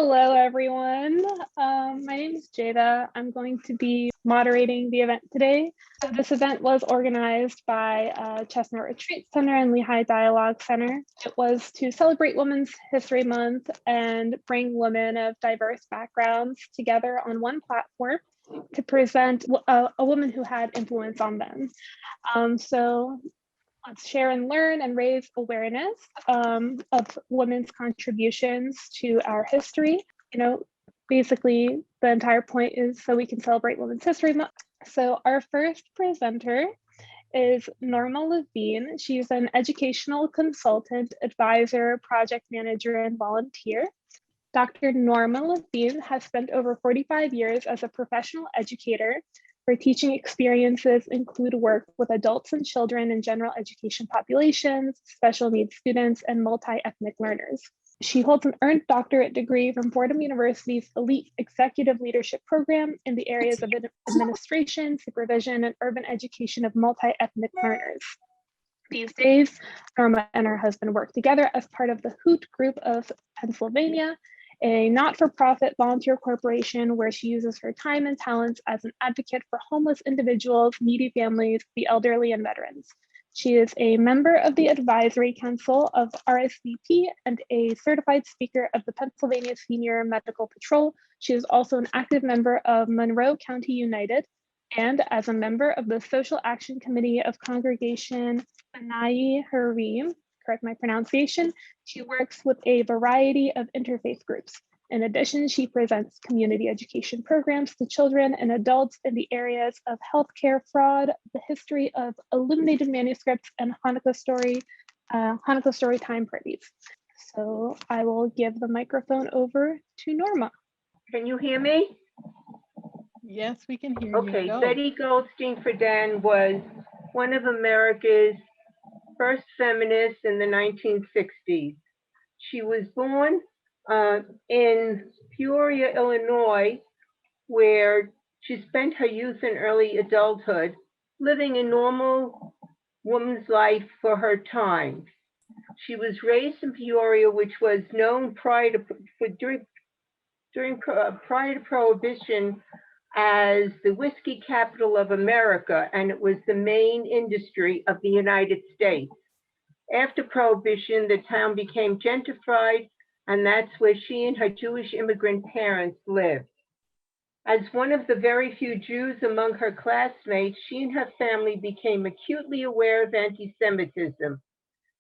Hello, everyone. My name is Jada. I'm going to be moderating the event today. So this event was organized by Chestnut Retreat Center and Lehigh Dialogue Center. It was to celebrate Women's History Month and bring women of diverse backgrounds together on one platform to present a woman who had influence on them. So let's share and learn and raise awareness of women's contributions to our history. Basically the entire point is so we can celebrate Women's History Month. So our first presenter is Norma Levine. She's an educational consultant, advisor, project manager, and volunteer. Dr. Norma Levine has spent over 45 years as a professional educator. Her teaching experiences include work with adults and children in general education populations, special needs students, and multi-ethnic learners. She holds an earned doctorate degree from Fordham University's elite executive leadership program in the areas of administration, supervision, and urban education of multi-ethnic learners. These days, Norma and her husband work together as part of the Hoot Group of Pennsylvania, a not-for-profit volunteer corporation where she uses her time and talents as an advocate for homeless individuals, needy families, the elderly, and veterans. She is a member of the Advisory Council of RSVP and a certified speaker of the Pennsylvania Senior Medical Patrol. She is also an active member of Monroe County United and as a member of the Social Action Committee of Congregation Tahirih, correct my pronunciation. She works with a variety of interfaith groups. In addition, she presents community education programs to children and adults in the areas of healthcare fraud, the history of illuminated manuscripts, and Hanukkah story time parties. So I will give the microphone over to Norma. Can you hear me? Yes, we can hear you. Okay, Betty Goldstein Friedan was one of America's first feminists in the 1960s. She was born in Peoria, Illinois, where she spent her youth and early adulthood living a normal woman's life for her time. She was raised in Peoria, which was known prior to Prohibition as the whiskey capital of America, and it was the main industry of the United States. After Prohibition, the town became gentrified, and that's where she and her Jewish immigrant parents lived. As one of the very few Jews among her classmates, she and her family became acutely aware of anti-Semitism.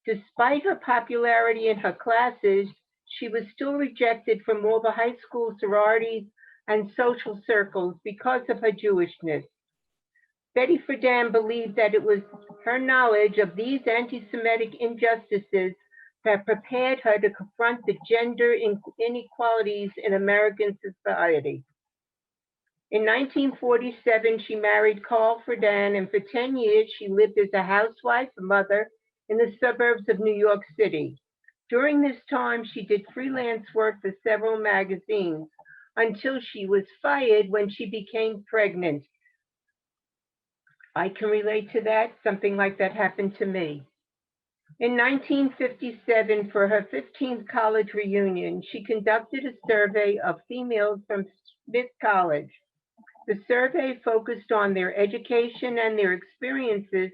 Despite her popularity in her classes, she was still rejected from all the high school sororities and social circles because of her Jewishness. Betty Friedan believed that it was her knowledge of these anti-Semitic injustices that prepared her to confront the gender inequalities in American society. In 1947, she married Carl Friedan, and for 10 years, she lived as a housewife and mother in the suburbs of New York City. During this time, she did freelance work for several magazines until she was fired when she became pregnant. I can relate to that. Something like that happened to me. In 1957, for her 15th college reunion, she conducted a survey of females from Smith College. The survey focused on their education and their experiences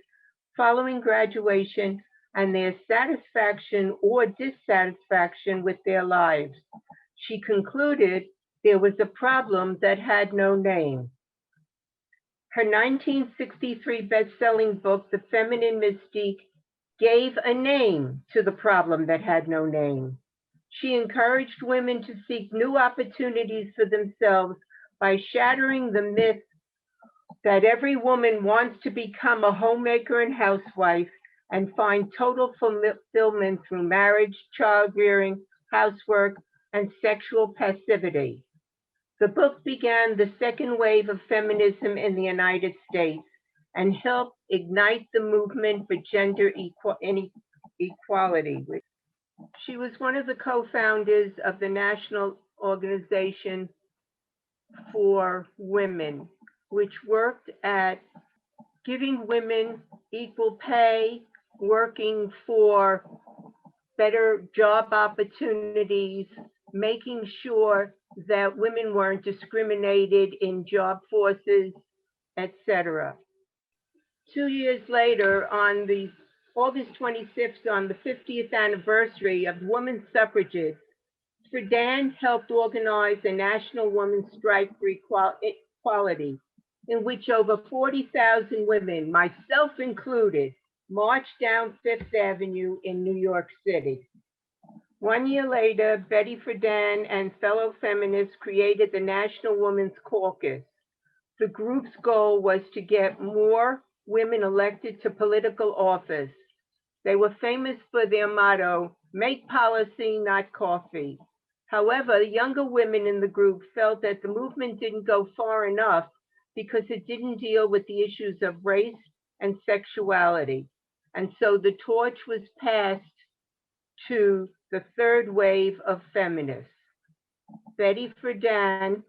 following graduation and their satisfaction or dissatisfaction with their lives. She concluded there was a problem that had no name. Her 1963 best-selling book, The Feminine Mystique, gave a name to the problem that had no name. She encouraged women to seek new opportunities for themselves by shattering the myth that every woman wants to become a homemaker and housewife and find total fulfillment through marriage, child-rearing, housework, and sexual passivity. The book began the second wave of feminism in the United States and helped ignite the movement for gender equality. She was one of the co-founders of the National Organization for Women, which worked at giving women equal pay, working for better job opportunities, making sure that women weren't discriminated in job forces, etc. 2 years later, on the August 26th, on the 50th anniversary of women's suffragists, Friedan helped organize a national women's strike for equality, in which over 40,000 women, myself included, marched down Fifth Avenue in New York City. 1 year later, Betty Friedan and fellow feminists created the National Women's Caucus. The group's goal was to get more women elected to political office. They were famous for their motto, "Make policy, not coffee." However, younger women in the group felt that the movement didn't go far enough because it didn't deal with the issues of race and sexuality. And so the torch was passed to the third wave of feminists. Betty Friedan,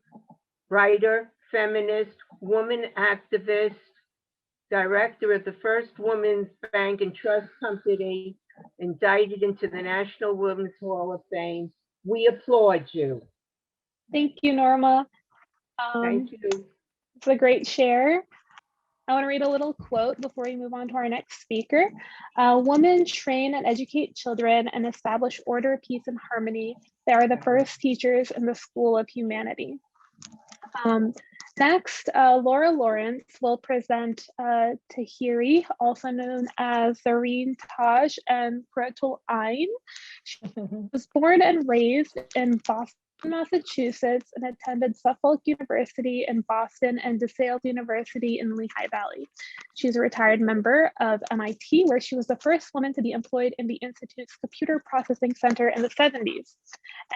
writer, feminist, woman activist, director of the first Women's Bank and Trust Company, indicted into the National Women's Hall of Fame. We applaud you. Thank you, Norma. Thank you. It's a great share. I want to read a little quote before we move on to our next speaker. Women train and educate children and establish order, peace, and harmony. They are the first teachers in the school of humanity. Next, Laura Lawrence will present Tahirih, also known as Zarrin-Taj and Qurratu'l-Ayn. She was born and raised in Boston, Massachusetts, and attended Suffolk University in Boston and DeSales University in Lehigh Valley. She's a retired member of MIT, where she was the first woman to be employed in the Institute's Computer Processing Center in the 70s.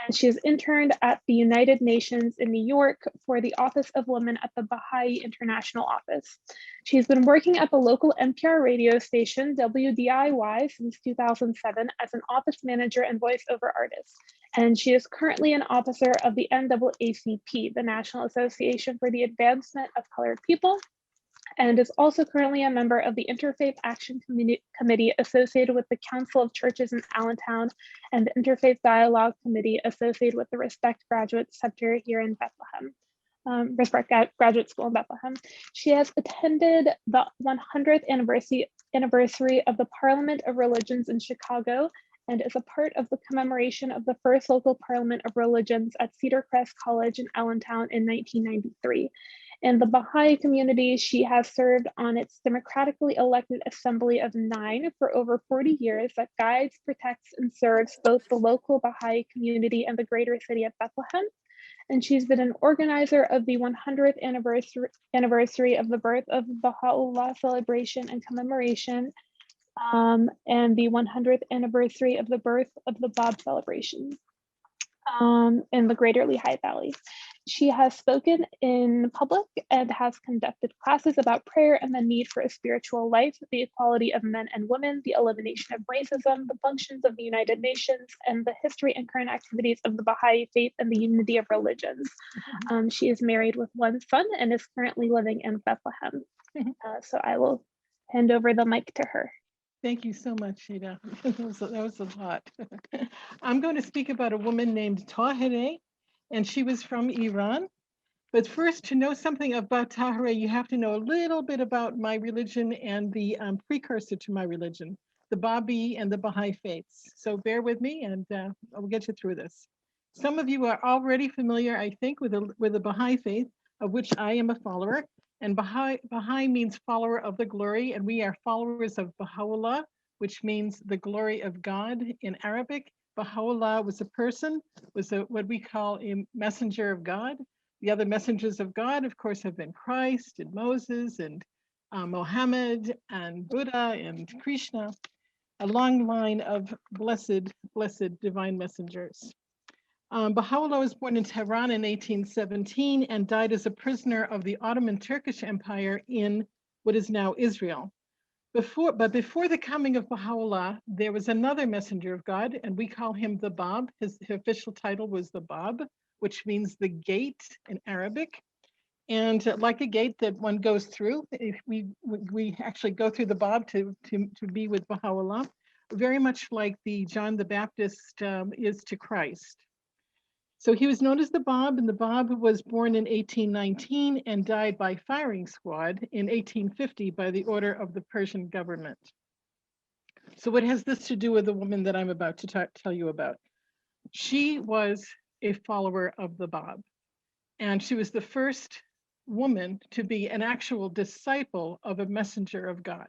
And she has interned at the United Nations in New York for the Office of Women at the Baha'i International Office. She's been working at the local NPR radio station, WDIY, since 2007 as an office manager and voiceover artist. And she is currently an officer of the NAACP, the National Association for the Advancement of Colored People, and is also currently a member of the Interfaith Action Committee associated with the Council of Churches in Allentown and the Interfaith Dialogue Committee associated with the Respect Graduate Center here in Bethlehem. Respect Graduate School in Bethlehem. She has attended the 100th anniversary of the Parliament of Religions in Chicago and is a part of the commemoration of the first local Parliament of Religions at Cedar Crest College in Allentown in 1993. In the Baha'i community, she has served on its democratically elected Assembly of 9 for over 40 years that guides, protects, and serves both the local Baha'i community and the greater city of Bethlehem. And she's been an organizer of the 100th anniversary of the birth of Baha'u'llah celebration and commemoration, and the 100th anniversary of the birth of the Bab celebration in the greater Lehigh Valley. She has spoken in public and has conducted classes about prayer and the need for a spiritual life, the equality of men and women, the elimination of racism, the functions of the United Nations, and the history and current activities of the Baha'i faith and the unity of religions. She is married with one son and is currently living in Bethlehem. So I will hand over the mic to her. Thank you so much, Shida. That was a lot. I'm going to speak about a woman named Tahirih, and she was from Iran. But first, to know something about Tahirih, you have to know a little bit about my religion and the precursor to my religion, the Babi and the Baha'i faiths. So bear with me, and I'll get you through this. Some of you are already familiar, I think, with the Baha'i faith, of which I am a follower. And Baha'i means follower of the glory, and we are followers of Baha'u'llah, which means the glory of God in Arabic. Baha'u'llah was a person, was what we call a messenger of God. The other messengers of God, of course, have been Christ and Moses and Mohammed and Buddha and Krishna, a long line of blessed divine messengers. Baha'u'llah was born in Tehran in 1817 and died as a prisoner of the Ottoman Turkish Empire in what is now Israel. Before the coming of Baha'u'llah, there was another messenger of God, and we call him the Bab. His official title was the Bab, which means the gate in Arabic. And like a gate that one goes through, we actually go through the Bab to be with Baha'u'llah, very much like the John the Baptist is to Christ. So he was known as the Bab, and the Bab was born in 1819 and died by firing squad in 1850 by the order of the Persian government. So what has this to do with the woman that I'm about to tell you about? She was a follower of the Bab, and she was the first woman to be an actual disciple of a messenger of God.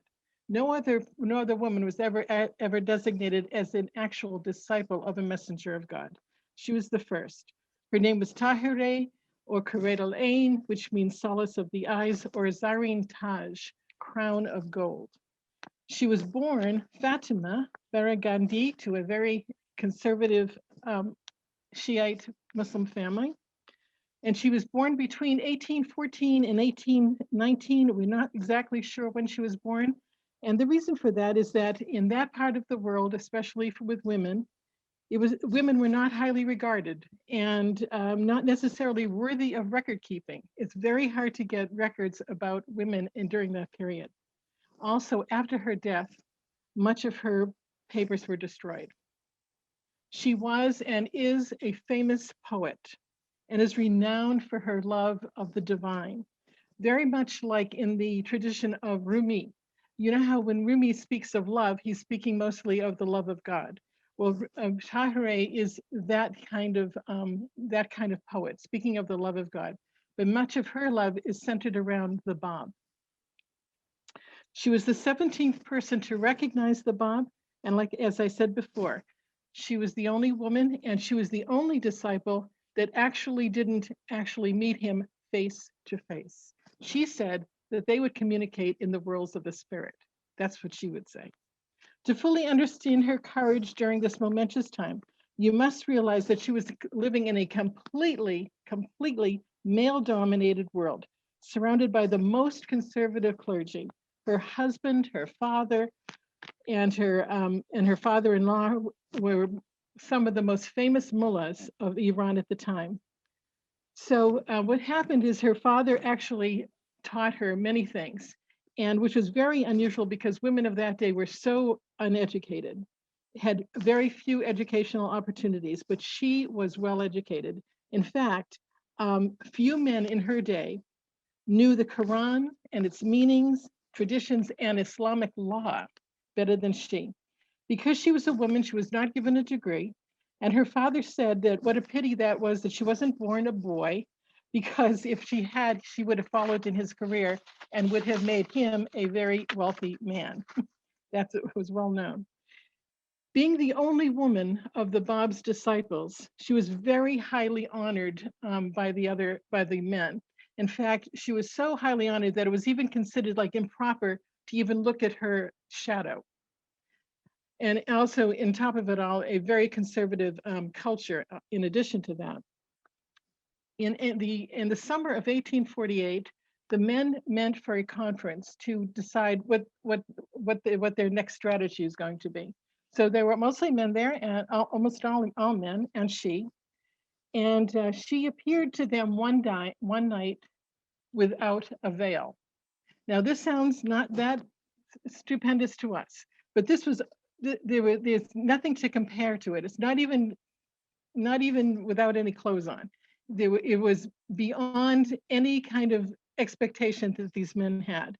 No other woman was ever designated as an actual disciple of a messenger of God. She was the first. Her name was Tahirih or Qurratu'l-Ayn, which means solace of the eyes, or Zarrin-Taj, crown of gold. She was born Fatima Baragandi to a very conservative Shiite Muslim family. And she was born between 1814 and 1819. We're not exactly sure when she was born. And the reason for that is that in that part of the world, especially with women, women were not highly regarded and not necessarily worthy of record keeping. It's very hard to get records about women during that period. Also, after her death, much of her papers were destroyed. She was and is a famous poet and is renowned for her love of the divine, very much like in the tradition of Rumi. You know how when Rumi speaks of love, he's speaking mostly of the love of God. Well, Tahirih is that kind of poet, speaking of the love of God. But much of her love is centered around the Bab. She was the 17th person to recognize the Bab, and as I said before, she was the only woman, and she was the only disciple that didn't meet him face to face. She said that they would communicate in the worlds of the spirit. That's what she would say. To fully understand her courage during this momentous time, you must realize that she was living in a completely male-dominated world, surrounded by the most conservative clergy. Her husband, her father, and her father-in-law were some of the most famous mullahs of Iran at the time. So what happened is her father actually taught her many things, and which was very unusual because women of that day were so uneducated, had very few educational opportunities, but she was well educated. In fact, few men in her day knew the Quran and its meanings, traditions, and Islamic law better than she. Because she was a woman, she was not given a degree. And her father said that what a pity that was that she wasn't born a boy, because if she had, she would have followed in his career and would have made him a very wealthy man. That's what was well known. Being the only woman of the Bab's disciples, she was very highly honored by the men. In fact, she was so highly honored that it was even considered like improper to even look at her shadow. And also, on top of it all, a very conservative culture in addition to that. In the summer of 1848, the men met for a conference to decide what their next strategy is going to be. So there were mostly men there, and almost all men, and she. And she appeared to them one night without a veil. Now, this sounds not that stupendous to us, but this was there's nothing to compare to it. It's not even without any clothes on. It was beyond any kind of expectation that these men had.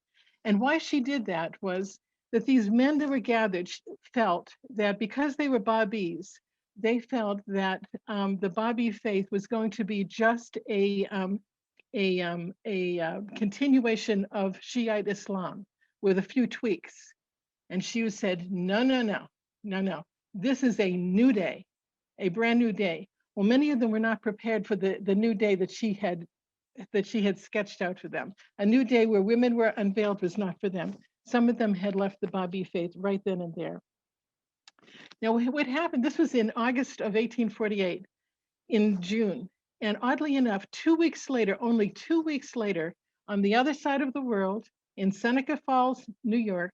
And why she did that was that these men that were gathered felt that because they were Babis, they felt that the Babi faith was going to be just a continuation of Shiite Islam with a few tweaks. And she said, no. This is a new day, a brand new day. Well, many of them were not prepared for the new day that she had sketched out for them. A new day where women were unveiled was not for them. Some of them had left the Babi faith right then and there. Now, what happened, this was in August of 1848, in June. And oddly enough, 2 weeks later, only 2 weeks later, on the other side of the world, in Seneca Falls, New York,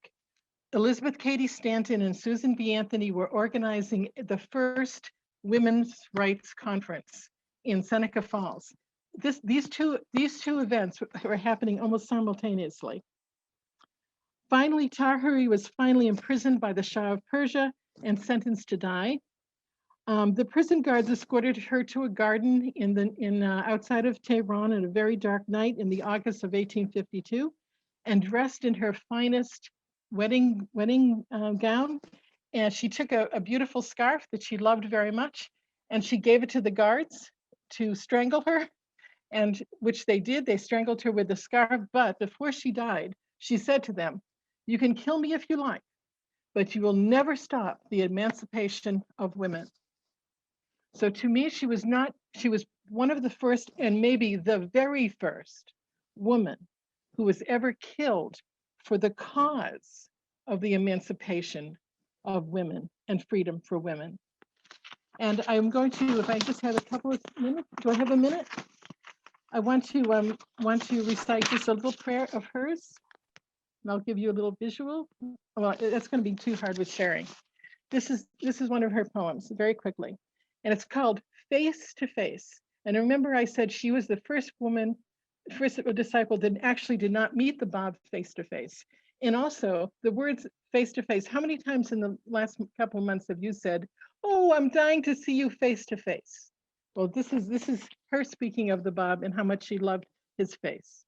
Elizabeth Cady Stanton and Susan B. Anthony were organizing the first women's rights conference in Seneca Falls. These two events were happening almost simultaneously. Finally, Tahirih was finally imprisoned by the Shah of Persia and sentenced to die. The prison guards escorted her to a garden outside of Tehran on a very dark night in the August of 1852, and dressed in her finest wedding gown. And she took a beautiful scarf that she loved very much, and she gave it to the guards to strangle her, and which they did. They strangled her with the scarf, but before she died, she said to them, "You can kill me if you like, but you will never stop the emancipation of women." So to me, she was one of the first, and maybe the very first woman who was ever killed for the cause of the emancipation of women and freedom for women. And I'm going to, if I just have a couple of minutes, do I have a minute? I want to recite just a little prayer of hers, and I'll give you a little visual. Well, that's going to be too hard with sharing. This is one of her poems, very quickly, and it's called Face to Face. And remember, I said she was the first disciple that actually did not meet the Bab face to face. And also the words face to face. How many times in the last couple of months have you said, "Oh, I'm dying to see you face to face"? Well, this is her speaking of the Bab and how much she loved his face.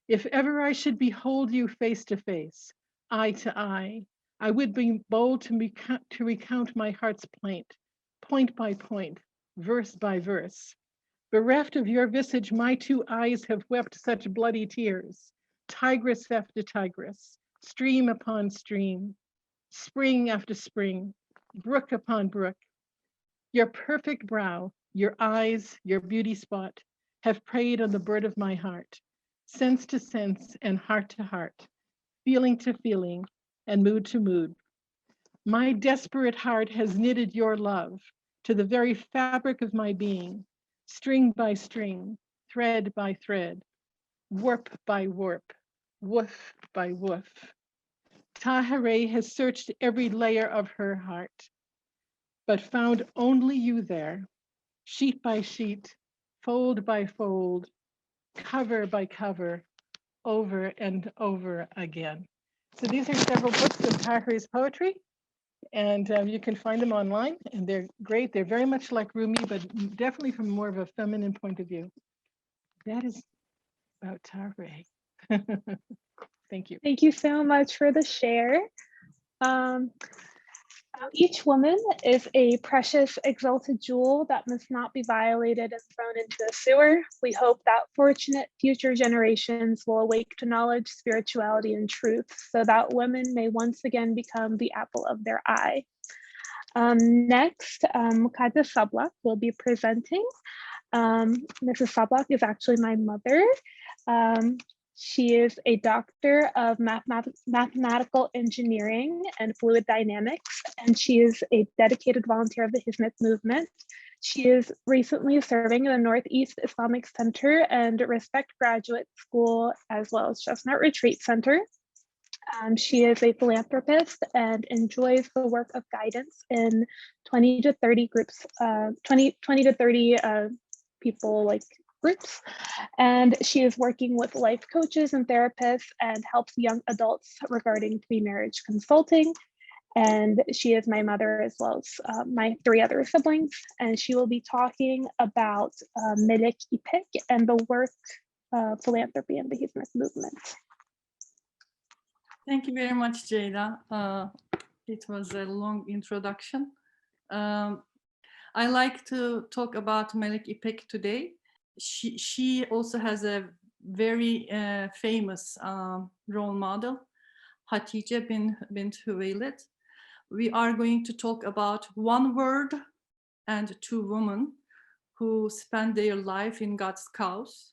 "If ever I should behold you face to face, eye to eye, I would be bold to recount my heart's plaint, point by point, verse by verse. Bereft of your visage, my two eyes have wept such bloody tears, tigress after tigress, stream upon stream, spring after spring, brook upon brook. Your perfect brow, your eyes, your beauty spot have preyed on the bird of my heart, sense to sense and heart to heart, feeling to feeling and mood to mood. My desperate heart has knitted your love to the very fabric of my being, string by string, thread by thread, warp by warp, woof by woof. Tahirih has searched every layer of her heart, but found only you there, sheet by sheet, fold by fold, cover by cover, over and over again. So these are several books of Tahirih's poetry, and you can find them online, and they're great. They're very much like Rumi, but definitely from more of a feminine point of view. That is about Tahirih. Thank you. Thank you so much for the share. Each woman is a precious, exalted jewel that must not be violated and thrown into the sewer. We hope that fortunate future generations will awake to knowledge, spirituality, and truth so that women may once again become the apple of their eye. Next, Mukaddes Sablak will be presenting. Mrs. Sablak is actually my mother. She is a doctor of mathematical engineering and fluid dynamics, and she is a dedicated volunteer of the Hizmet movement. She is recently serving in the Northeast Islamic Center and Respect Graduate School, as well as Chestnut Retreat Center. She is a philanthropist and enjoys the work of guidance in 20 to 30 groups, 20 to 30 people like groups. And she is working with life coaches and therapists and helps young adults regarding pre-marriage consulting. And she is my mother as well as my 3 other siblings. And she will be talking about Melek, Ipek, and the work philanthropy and the Hizmet movement. Thank you very much, Jada. It was a long introduction. I like to talk about Melek Ipek today. She also has a very famous role model, Khadija bint Khuwaylid. We are going to talk about one word and 2 women who spend their life in God's cause.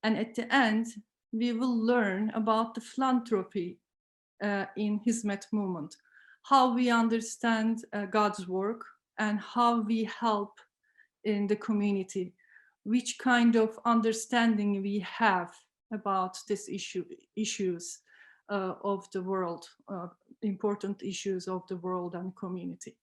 And at the end, we will learn about the philanthropy in Hizmet movement, how we understand God's work and how we help in the community, which kind of understanding we have about these issues of the world, important issues of the world and community.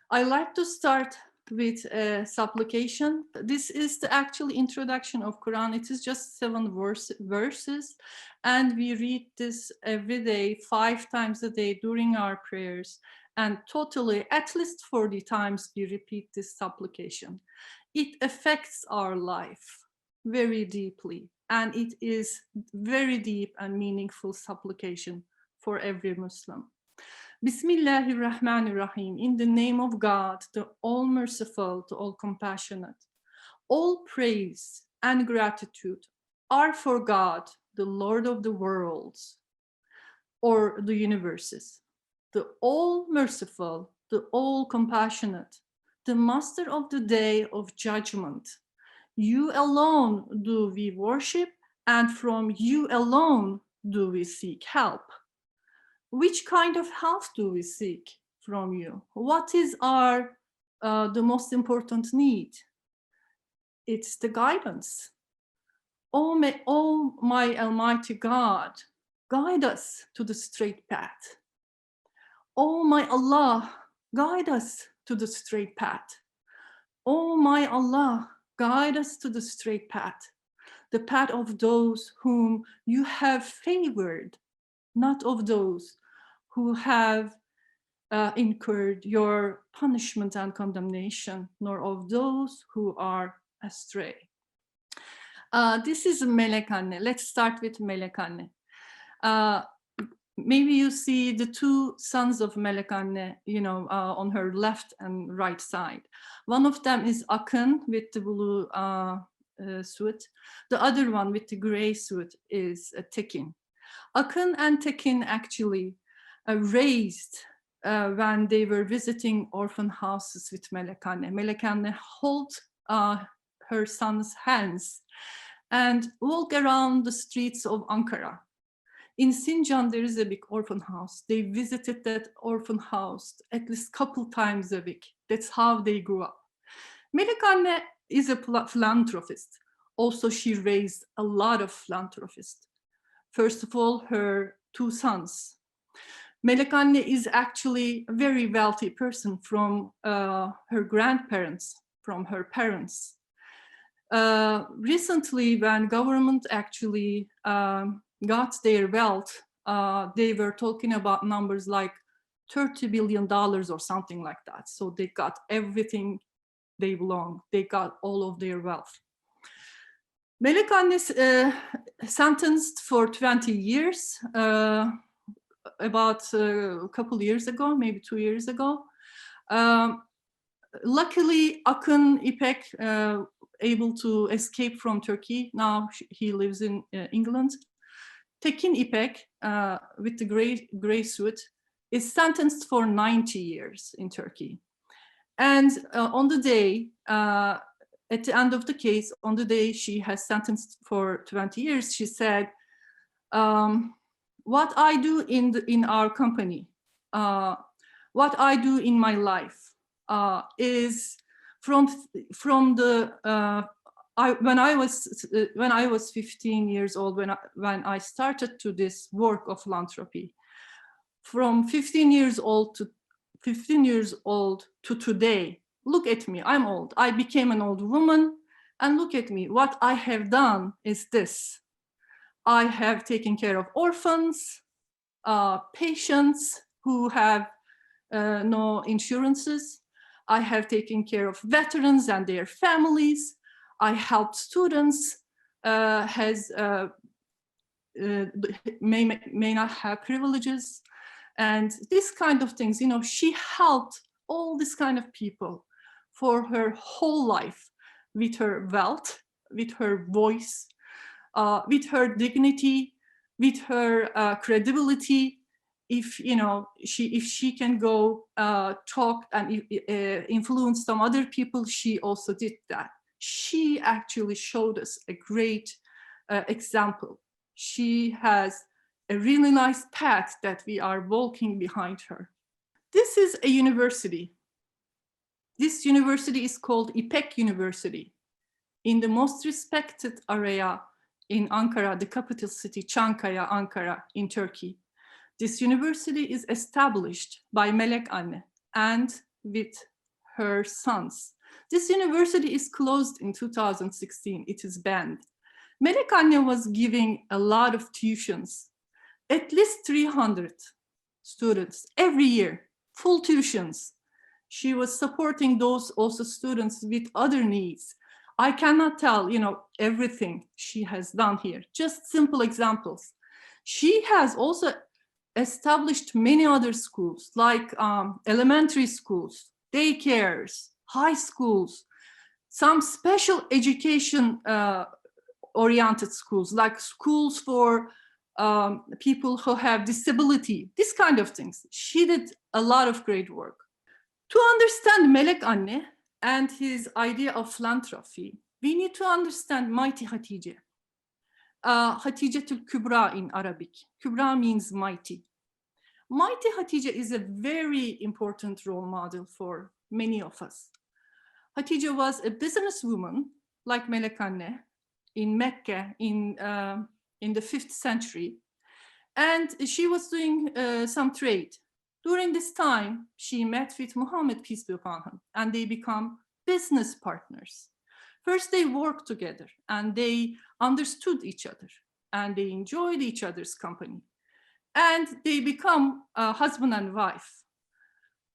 I like to start with a supplication. This is the actual introduction of Quran. It is just 7 verses, and we read this every day, 5 times a day during our prayers. and totally at least 40 times we repeat this supplication. It affects our life very deeply, and it is very deep and meaningful supplication for every Muslim. Bismillahirrahmanirrahim. In the name of God, the all-merciful, the all-compassionate. All praise and gratitude are for God, the Lord of the worlds, or the universes, the all-merciful, the all-compassionate, the master of the day of judgment. You alone do we worship, and from you alone do we seek help. Which kind of help do we seek from you? What is our the most important need? It's the guidance. Oh my Almighty God, guide us to the straight path. Oh my Allah, guide us to the straight path. Oh my Allah, guide us to the straight path, the path of those whom you have favored, not of those who have incurred your punishment and condemnation, nor of those who are astray. This is Melek Anne. Let's start with Melek Anne. Maybe you see the two sons of Melek Anne, on her left and right side. One of them is Akın with the blue suit. The other one with the gray suit is Tekin. Akın and Tekin actually raised when they were visiting orphan houses with Melek Anne. Melek Anne held her son's hands and walk around the streets of Ankara. In Sincan, there is a big orphan house. They visited that orphan house at least a couple times a week. That's how they grew up. Melek Anne is a philanthropist. Also, she raised a lot of philanthropists. First of all, her two sons. Melek Anne is actually a very wealthy person from her grandparents, from her parents. Recently, when government actually got their wealth, they were talking about numbers like $30 billion or something like that. So they got everything they belong. They got all of their wealth. Melek Anne is sentenced for 20 years, about a couple years ago, maybe 2 years ago. Luckily, Akın Ipek able to escape from Turkey. Now he lives in England. Tekin Ipek, with the gray suit, is sentenced for 90 years in Turkey. And on the day, at the end of the case, on the day she has sentenced for 20 years, she said, what I do in our company, what I do in my life is from the when I was 15 years old, when I started to this work of philanthropy, from 15 years old to today. Look at me, I'm old. I became an old woman, and look at me. What I have done is this. I have taken care of orphans, patients who have no insurances. I have taken care of veterans and their families. I helped students may not have privileges, and these kind of things. She helped all this kind of people for her whole life, with her wealth, with her voice, with her dignity, with her credibility. If she can go talk and influence some other people, she also did that. She actually showed us a great example. She has a really nice path that we are walking behind her. This is a university. This university is called Ipek University, in the most respected area in Ankara, the capital city, Çankaya, Ankara, in Turkey. This university is established by Melek Anne and with her sons. This university is closed in 2016. It is banned. Melek Anne was giving a lot of tuitions, at least 300 students every year. full tuitions. She was supporting those also students with other needs. I cannot tell, everything she has done here, just simple examples. She has also established many other schools, like elementary schools, daycares, high schools, some special education oriented schools, like schools for people who have disability, this kind of things. She did a lot of great work. To understand Melek Anne and his idea of philanthropy, we need to understand mighty Khadija. Khadijatul-Kubra in Arabic. Kubra means mighty. Mighty Khadija is a very important role model for many of us. Khadija was a businesswoman like Melek Anne in Mecca in the 5th century. And she was doing some trade. During this time, she met with Muhammad, peace be upon him, and they become business partners. First, they worked together and they understood each other and they enjoyed each other's company. And they become husband and wife.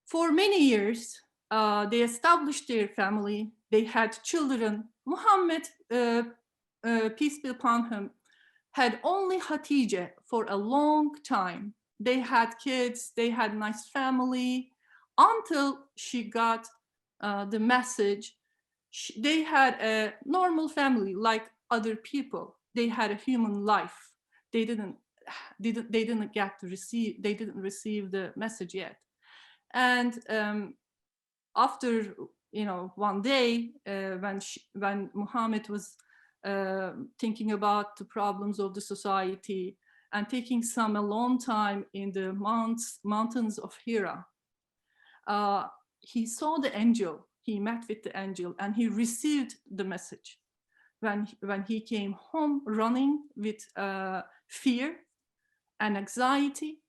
For many years, they established their family. They had children. Muhammad, peace be upon him, had only Khadija for a long time. They had kids, they had a nice family, until she got the message. They had a normal family like other people. They had a human life. They didn't receive the message yet. And after one day, when Muhammad was thinking about the problems of the society and taking some alone time in the mountains of Hira, he saw the angel. He met with the angel and he received the message. When he came home running with fear and anxiety,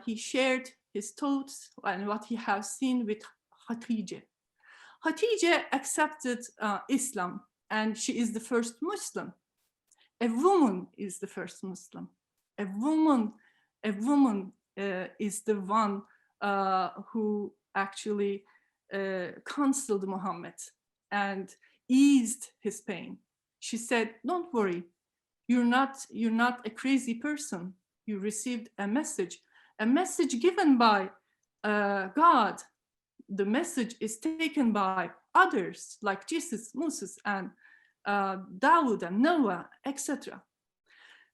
he shared his thoughts and what he has seen with Khadija. Khadija accepted Islam, and she is the first Muslim. A woman is the first Muslim. A woman is the one who actually counseled Muhammad and eased his pain. She said, "Don't worry, you're not a crazy person. You received a message given by God. The message is taken by others like Jesus, Moses, and Dawood and Noah, etc."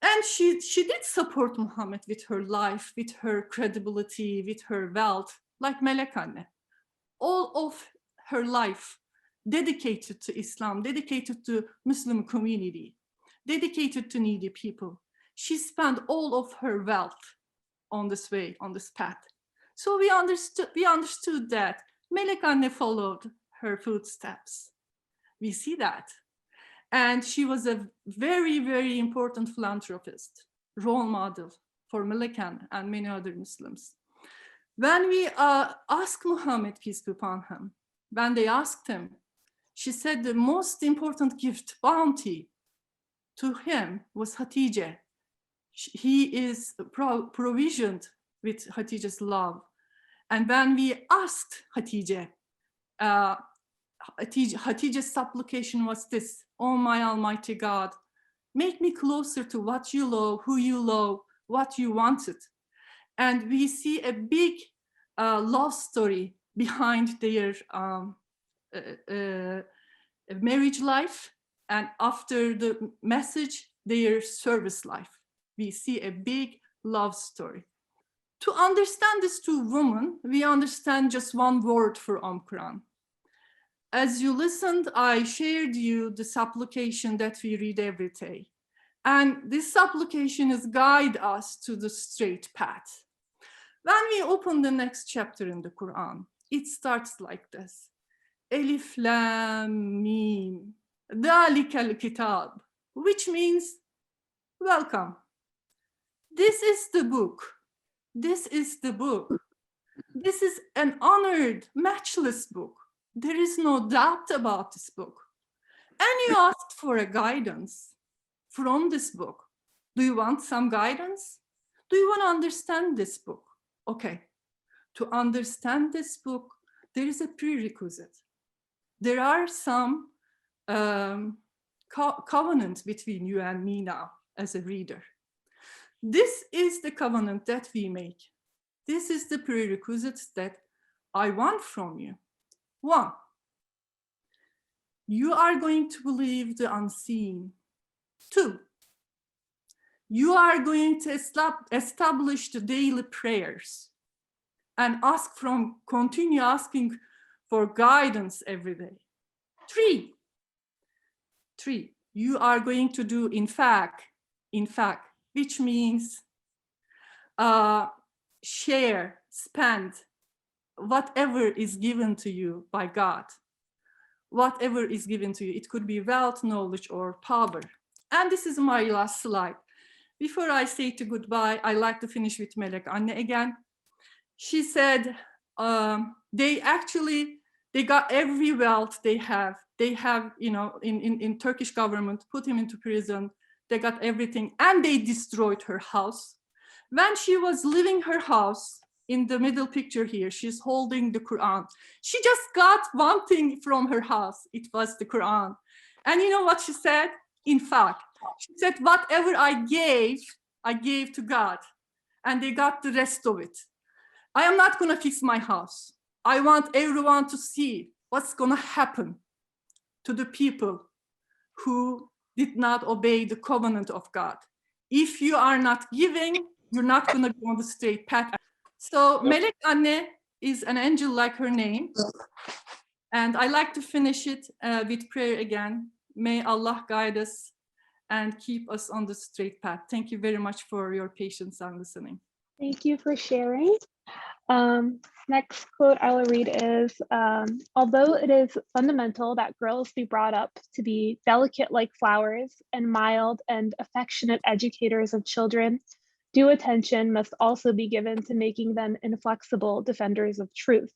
And she did support Muhammad with her life, with her credibility, with her wealth, like Melek Anne. All of her life dedicated to Islam, dedicated to Muslim community, dedicated to needy people. She spent all of her wealth on this way, on this path. So we understood that Melek Anne followed her footsteps. We see that. And she was a very, very important philanthropist, role model for Melek Anne and many other Muslims. When we asked Muhammad, peace be upon him, when they asked him, she said the most important gift, bounty, to him was Khadija. He is provisioned with Khadija's love. And when we asked Khadija, Khadija's supplication was this: "Oh my Almighty God, make me closer to what you love, who you love, what you wanted." And we see a big love story behind their marriage life, and after the message, their service life. We see a big love story. To understand these two women, we understand just one word for Quran. As you listened, I shared you the supplication that we read every day. And this supplication is guide us to the straight path. When we open the next chapter in the Quran, it starts like this: Elif Lam Mim, Dhalikal Kitab, which means welcome. This is the book. This is the book. This is an honored, matchless book. There is no doubt about this book. And you asked for a guidance from this book. Do you want some guidance? Do you want to understand this book? Okay. to understand this book, there is a prerequisite. There are some covenants between you and me now as a reader. This is the covenant that we make. This is the prerequisites that I want from you. 1, you are going to believe the unseen. 2, you are going to establish the daily prayers and continue asking for guidance every day. 3, you are going to do in fact, which means share, spend whatever is given to you by God. Whatever is given to you. It could be wealth, knowledge, or power. And this is my last slide. Before I say to goodbye, I like to finish with Melek Anne again. She said they got every wealth they have. They have, in Turkish government, put him into prison. They got everything, and they destroyed her house. When she was leaving her house, in the middle picture here, she's holding the Quran. She just got one thing from her house. It was the Quran. And you know what she said? In fact, she said, whatever I gave to God, and they got the rest of it. I am not going to fix my house. I want everyone to see what's going to happen to the people who did not obey the covenant of God. If you are not giving, you're not going to be on the straight path. So Melek Anne is an angel like her name. And I like to finish it with prayer again. May Allah guide us and keep us on the straight path. Thank you very much for your patience and listening. Thank you for sharing. Next quote I will read is, although it is fundamental that girls be brought up to be delicate like flowers and mild and affectionate educators of children, due attention must also be given to making them inflexible defenders of truth.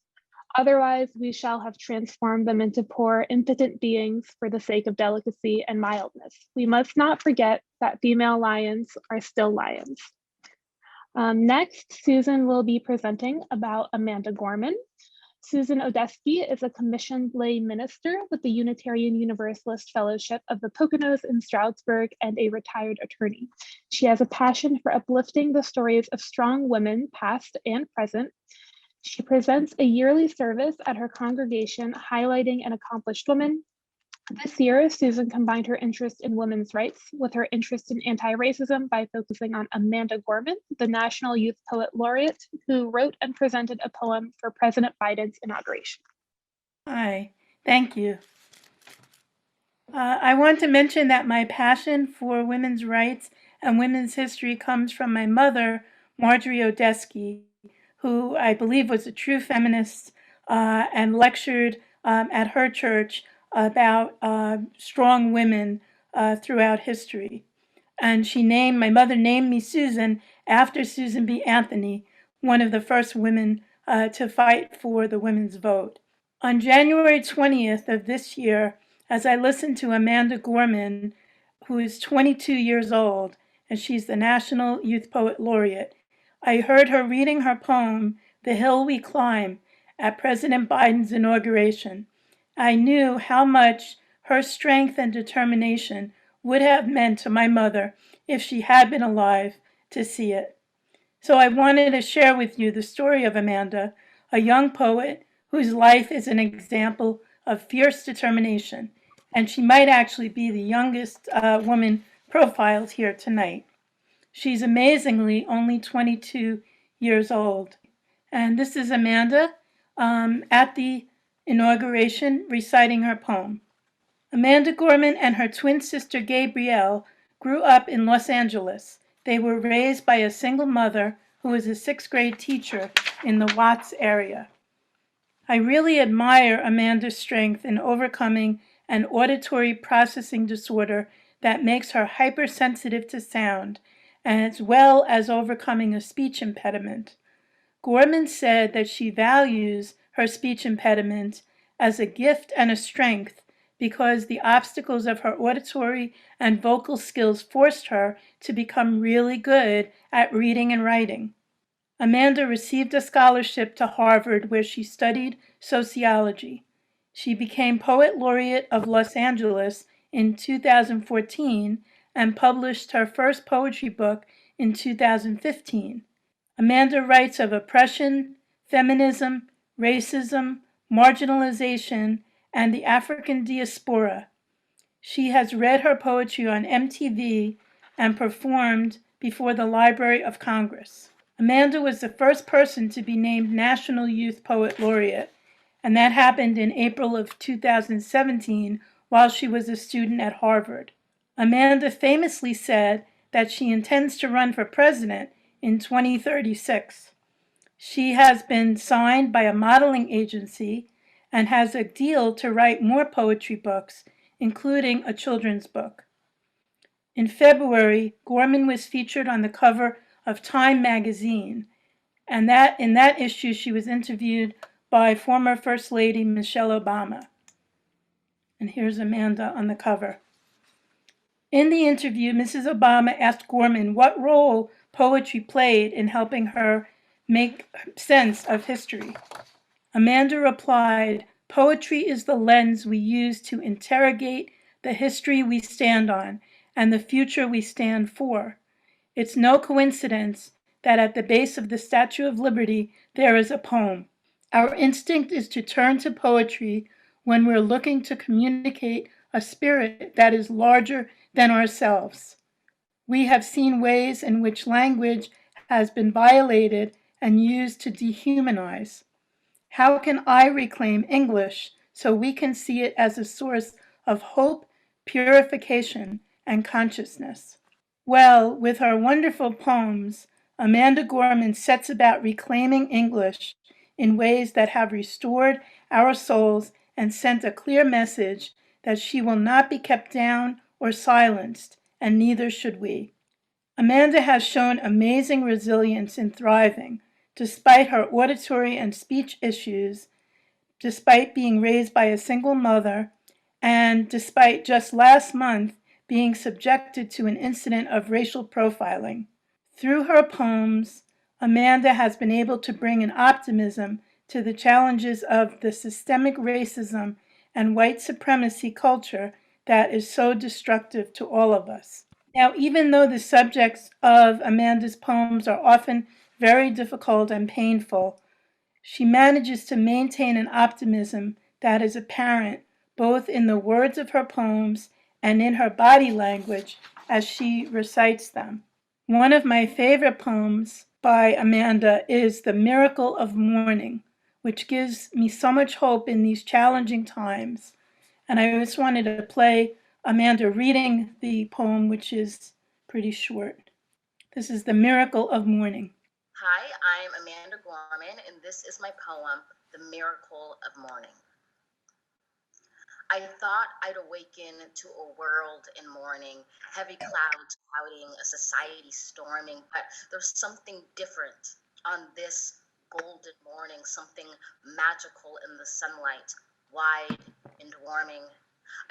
Otherwise, we shall have transformed them into poor, impotent beings for the sake of delicacy and mildness. We must not forget that female lions are still lions. Next, Susan will be presenting about Amanda Gorman. Susan Odessky is a commissioned lay minister with the Unitarian Universalist Fellowship of the Poconos in Stroudsburg and a retired attorney. She has a passion for uplifting the stories of strong women, past and present. She presents a yearly service at her congregation highlighting an accomplished woman. This year, Susan combined her interest in women's rights with her interest in anti-racism by focusing on Amanda Gorman, the National Youth Poet Laureate, who wrote and presented a poem for President Biden's inauguration. Hi, thank you. I want to mention that my passion for women's rights and women's history comes from my mother, Marjorie Odessky, who I believe was a true feminist and lectured at her church about strong women throughout history. And my mother named me Susan after Susan B. Anthony, one of the first women to fight for the women's vote. On January 20th of this year, as I listened to Amanda Gorman, who is 22 years old, and she's the National Youth Poet Laureate, I heard her reading her poem, The Hill We Climb, at President Biden's inauguration. I knew how much her strength and determination would have meant to my mother if she had been alive to see it. So I wanted to share with you the story of Amanda, a young poet whose life is an example of fierce determination, and she might actually be the youngest woman profiled here tonight. She's amazingly only 22 years old. And this is Amanda at the inauguration reciting her poem. Amanda Gorman and her twin sister Gabrielle grew up in Los Angeles. They were raised by a single mother who was a 6th grade teacher in the Watts area. I really admire Amanda's strength in overcoming an auditory processing disorder that makes her hypersensitive to sound, as well as overcoming a speech impediment. Gorman said that she values her speech impediment as a gift and a strength because the obstacles of her auditory and vocal skills forced her to become really good at reading and writing. Amanda received a scholarship to Harvard where she studied sociology. She became Poet Laureate of Los Angeles in 2014 and published her first poetry book in 2015. Amanda writes of oppression, feminism, racism, marginalization, and the African diaspora. She has read her poetry on MTV and performed before the Library of Congress. Amanda was the first person to be named National Youth Poet Laureate, and that happened in April of 2017 while she was a student at Harvard. Amanda famously said that she intends to run for president in 2036. She has been signed by a modeling agency and has a deal to write more poetry books, including a children's book. In February, Gorman was featured on the cover of Time magazine, and in that issue she was interviewed by former First Lady Michelle Obama. And here's Amanda on the cover. In the interview, Mrs. Obama asked Gorman what role poetry played in helping her make sense of history. Amanda replied, "Poetry is the lens we use to interrogate the history we stand on and the future we stand for. It's no coincidence that at the base of the Statue of Liberty there is a poem. Our instinct is to turn to poetry when we're looking to communicate a spirit that is larger than ourselves. We have seen ways in which language has been violated and used to dehumanize. How can I reclaim English so we can see it as a source of hope, purification, and consciousness?" Well, with her wonderful poems, Amanda Gorman sets about reclaiming English in ways that have restored our souls and sent a clear message that she will not be kept down or silenced, and neither should we. Amanda has shown amazing resilience in thriving, despite her auditory and speech issues, despite being raised by a single mother, and despite just last month being subjected to an incident of racial profiling. Through her poems, Amanda has been able to bring an optimism to the challenges of the systemic racism and white supremacy culture that is so destructive to all of us. Now, even though the subjects of Amanda's poems are often very difficult and painful, she manages to maintain an optimism that is apparent both in the words of her poems and in her body language as she recites them. One of my favorite poems by Amanda is The Miracle of Mourning, which gives me so much hope in these challenging times. And I just wanted to play Amanda reading the poem, which is pretty short. This is The Miracle of Mourning. Hi, I'm Amanda Gorman, and this is my poem, The Miracle of Mourning. I thought I'd awaken to a world in mourning, heavy clouds clouding, a society storming, but there's something different on this golden morning, something magical in the sunlight, wide and warming.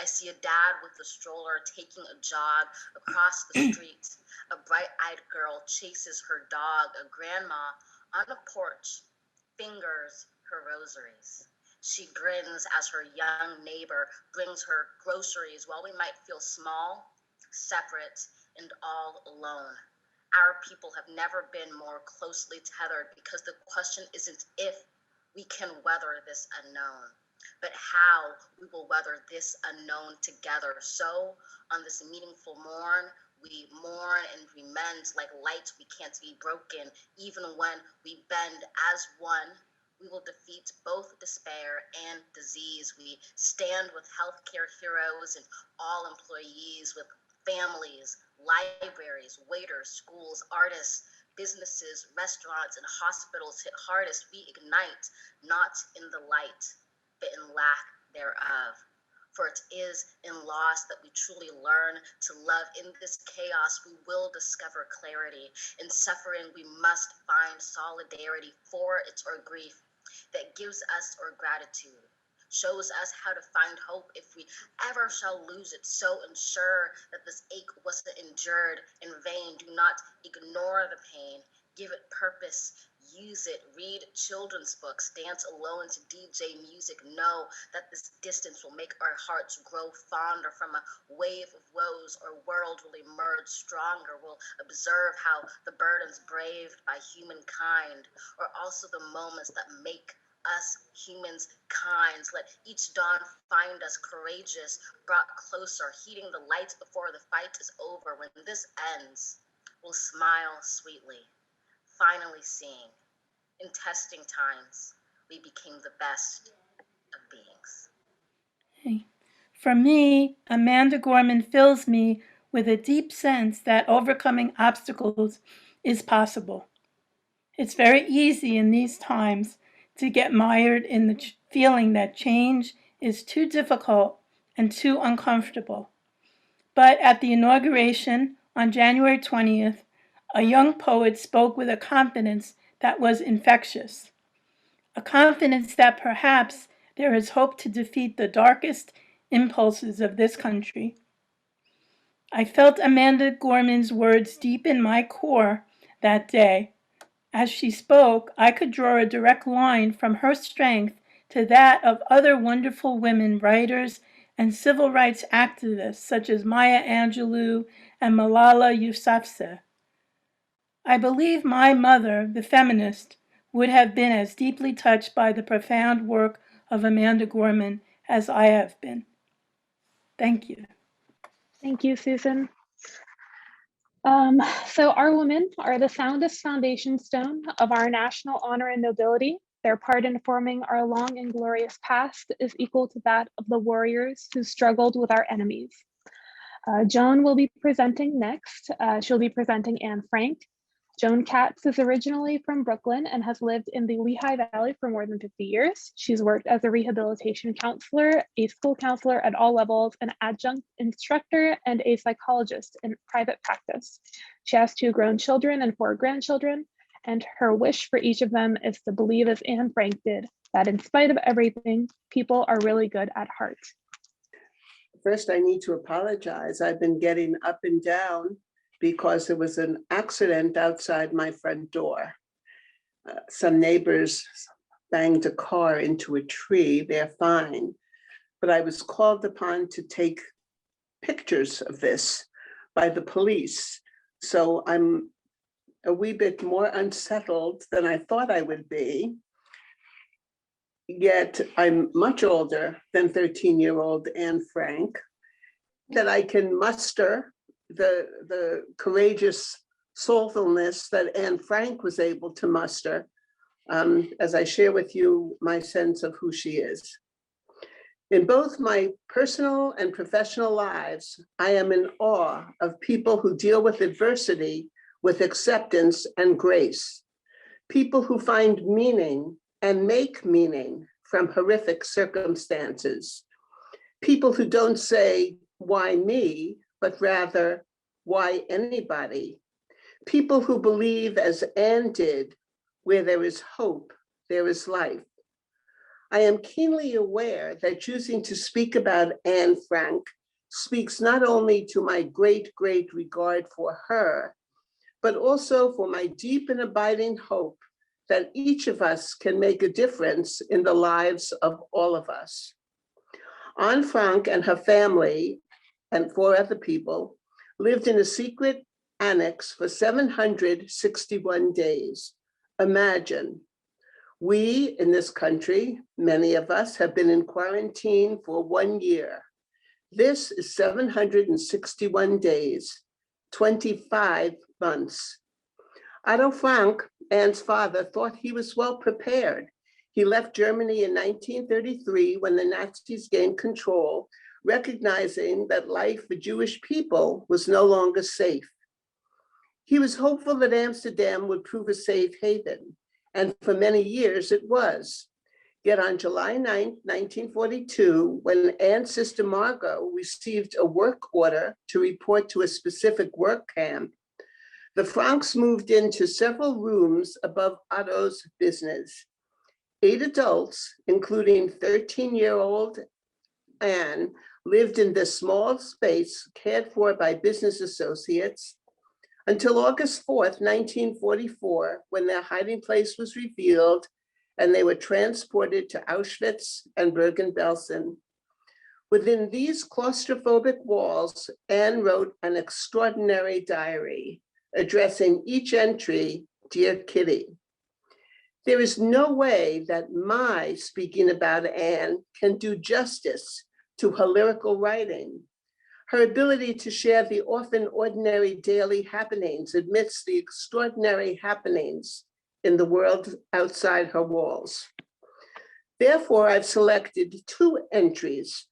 I see a dad with a stroller taking a jog across the street. A bright-eyed girl chases her dog. A grandma on a porch fingers her rosaries. She grins as her young neighbor brings her groceries while we might feel small, separate, and all alone. Our people have never been more closely tethered because the question isn't if we can weather this unknown, but how we will weather this unknown together. So on this meaningful morn, we mourn and we mend like light we can't be broken. Even when we bend as one, we will defeat both despair and disease. We stand with healthcare heroes and all employees, with families, libraries, waiters, schools, artists, businesses, restaurants, and hospitals hit hardest. We ignite, not in the light, but in lack thereof. For it is in loss that we truly learn to love. In this chaos, we will discover clarity. In suffering, we must find solidarity, for it or grief that gives us our gratitude, shows us how to find hope if we ever shall lose it. So ensure that this ache wasn't endured in vain. Do not ignore the pain. give it purpose, use it, read children's books, dance alone to DJ music, know that this distance will make our hearts grow fonder. From a wave of woes, our world will emerge stronger. We'll observe how the burdens braved by humankind are also the moments that make us humans kind. Let each dawn find us courageous, brought closer, heeding the lights before the fight is over. When this ends, we'll smile sweetly, finally seeing in testing times we became the best of beings. Okay. For me, Amanda Gorman fills me with a deep sense that overcoming obstacles is possible. It's very easy in these times to get mired in the feeling that change is too difficult and too uncomfortable. But at the inauguration on January 20th, a young poet spoke with a confidence that was infectious, a confidence that perhaps there is hope to defeat the darkest impulses of this country. I felt Amanda Gorman's words deep in my core that day. As she spoke, I could draw a direct line from her strength to that of other wonderful women writers and civil rights activists such as Maya Angelou and Malala Yousafzai. I believe my mother, the feminist, would have been as deeply touched by the profound work of Amanda Gorman as I have been. Thank you. Thank you, Susan. So our women are the soundest foundation stone of our national honor and nobility. Their part in forming our long and glorious past is equal to that of the warriors who struggled with our enemies. Joan will be presenting next. She'll be presenting Anne Frank. Joan Katz is originally from Brooklyn and has lived in the Lehigh Valley for more than 50 years. She's worked as a rehabilitation counselor, a school counselor at all levels, an adjunct instructor, and a psychologist in private practice. She has 2 grown children and 4 grandchildren, and her wish for each of them is to believe, as Anne Frank did, that in spite of everything, people are really good at heart. First, I need to apologize. I've been getting up and down because there was an accident outside my front door. Some neighbors banged a car into a tree. They're fine. But I was called upon to take pictures of this by the police. So I'm a wee bit more unsettled than I thought I would be. Yet I'm much older than 13-year-old Anne Frank, that I can muster the courageous soulfulness that Anne Frank was able to muster as I share with you my sense of who she is. In both my personal and professional lives, I am in awe of people who deal with adversity with acceptance and grace, people who find meaning and make meaning from horrific circumstances, people who don't say, why me, but rather, why anybody? People who believe, as Anne did, where there is hope, there is life. I am keenly aware that choosing to speak about Anne Frank speaks not only to my great, great regard for her, but also for my deep and abiding hope that each of us can make a difference in the lives of all of us. Anne Frank and her family and 4 other people lived in a secret annex for 761 days. Imagine, we in this country, many of us have been in quarantine for 1 year. This is 761 days, 25 months. Otto Frank, Anne's father, thought he was well prepared. He left Germany in 1933 when the Nazis gained control, recognizing that life for Jewish people was no longer safe. He was hopeful that Amsterdam would prove a safe haven, and for many years it was. Yet on July 9, 1942, when Anne's sister Margot received a work order to report to a specific work camp, the Franks moved into several rooms above Otto's business. 8 adults, including 13-year-old Anne, lived in this small space cared for by business associates. until August 4th, 1944, when their hiding place was revealed and they were transported to Auschwitz and Bergen-Belsen. Within these claustrophobic walls, Anne wrote an extraordinary diary, addressing each entry, "Dear Kitty." There is no way that my speaking about Anne can do justice to her lyrical writing. Her ability to share the often ordinary daily happenings amidst the extraordinary happenings in the world outside her walls. Therefore, I've selected 2 entries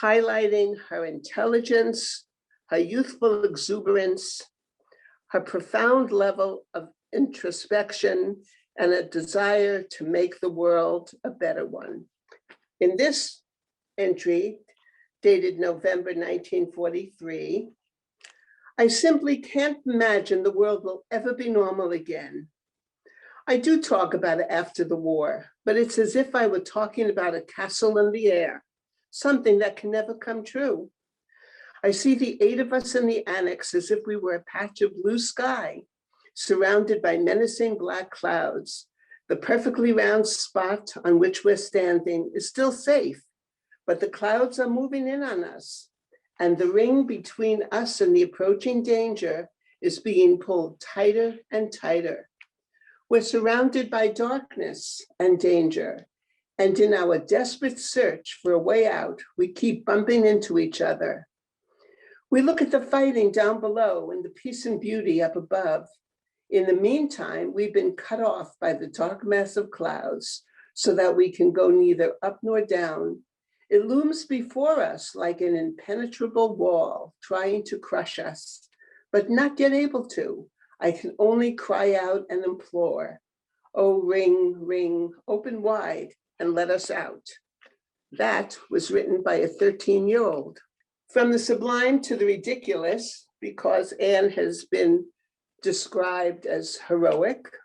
highlighting her intelligence, her youthful exuberance, her profound level of introspection, and a desire to make the world a better one. In this entry, dated November 1943, I simply can't imagine the world will ever be normal again. I do talk about it after the war, but it's as if I were talking about a castle in the air, something that can never come true. I see the 8 of us in the annex as if we were a patch of blue sky, surrounded by menacing black clouds. The perfectly round spot on which we're standing is still safe, but the clouds are moving in on us, and the ring between us and the approaching danger is being pulled tighter and tighter. We're surrounded by darkness and danger, and in our desperate search for a way out, we keep bumping into each other. We look at the fighting down below and the peace and beauty up above. In the meantime, we've been cut off by the dark mass of clouds so that we can go neither up nor down. It looms before us like an impenetrable wall trying to crush us, but not yet able to. I can only cry out and implore, "Oh, ring, ring, open wide and let us out." That was written by a 13-year-old. From the sublime to the ridiculous, because Anne has been described as heroic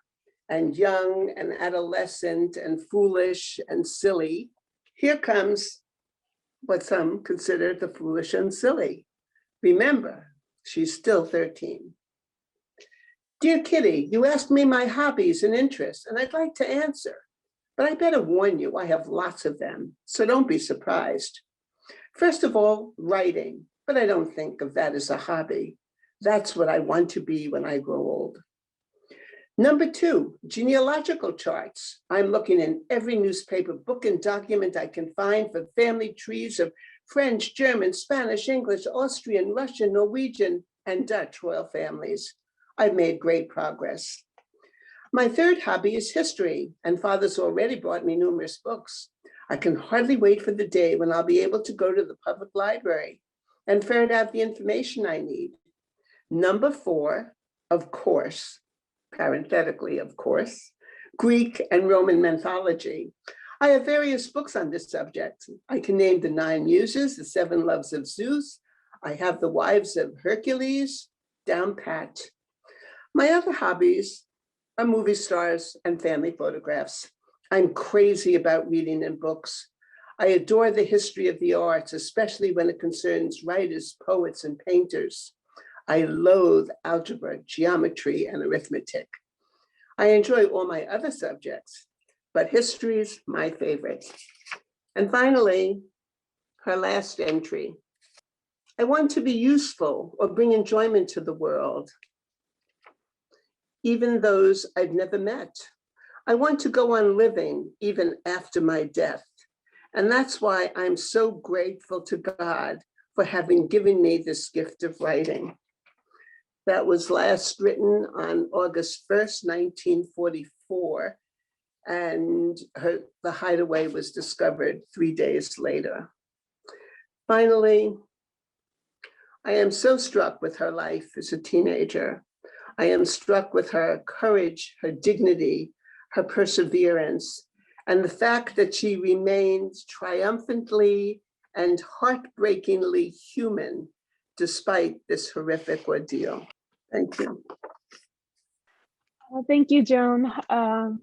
and young and adolescent and foolish and silly, here comes what some consider the foolish and silly. Remember, she's still 13. Dear Kitty, you asked me my hobbies and interests, and I'd like to answer, but I better warn you, I have lots of them, so don't be surprised. First of all, writing, but I don't think of that as a hobby. That's what I want to be when I grow old. Number 2, genealogical charts. I'm looking in every newspaper, book, and document I can find for family trees of French, German, Spanish, English, Austrian, Russian, Norwegian, and Dutch royal families. I've made great progress. My 3rd hobby is history, and Father's already bought me numerous books. I can hardly wait for the day when I'll be able to go to the public library and ferret out the information I need. Number 4, of course, parenthetically, of course, Greek and Roman mythology. I have various books on this subject. I can name the 9 Muses, the 7 Loves of Zeus. I have the Wives of Hercules, down pat. My other hobbies are movie stars and family photographs. I'm crazy about reading in books. I adore the history of the arts, especially when it concerns writers, poets, and painters. I loathe algebra, geometry, and arithmetic. I enjoy all my other subjects, but history's my favorite. And finally, her last entry. I want to be useful or bring enjoyment to the world, even those I've never met. I want to go on living even after my death. And that's why I'm so grateful to God for having given me this gift of writing. That was last written on August 1st, 1944, and the hideaway was discovered 3 days later. Finally, I am so struck with her life as a teenager. I am struck with her courage, her dignity, her perseverance, and the fact that she remains triumphantly and heartbreakingly human despite this horrific ordeal. Thank you. Thank you, Joan,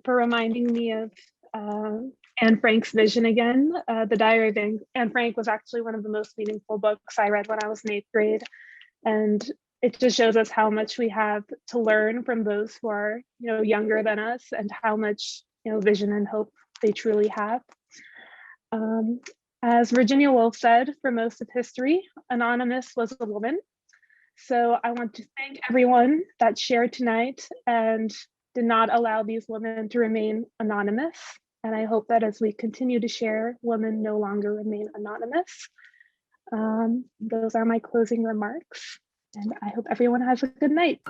for reminding me of Anne Frank's vision again. The Diary of Anne Frank was actually one of the most meaningful books I read when I was in 8th grade. And it just shows us how much we have to learn from those who are, younger than us, and how much, vision and hope they truly have. As Virginia Woolf said, for most of history, Anonymous was a woman. So I want to thank everyone that shared tonight and did not allow these women to remain anonymous. And I hope that as we continue to share, women no longer remain anonymous. Those are my closing remarks, and I hope everyone has a good night.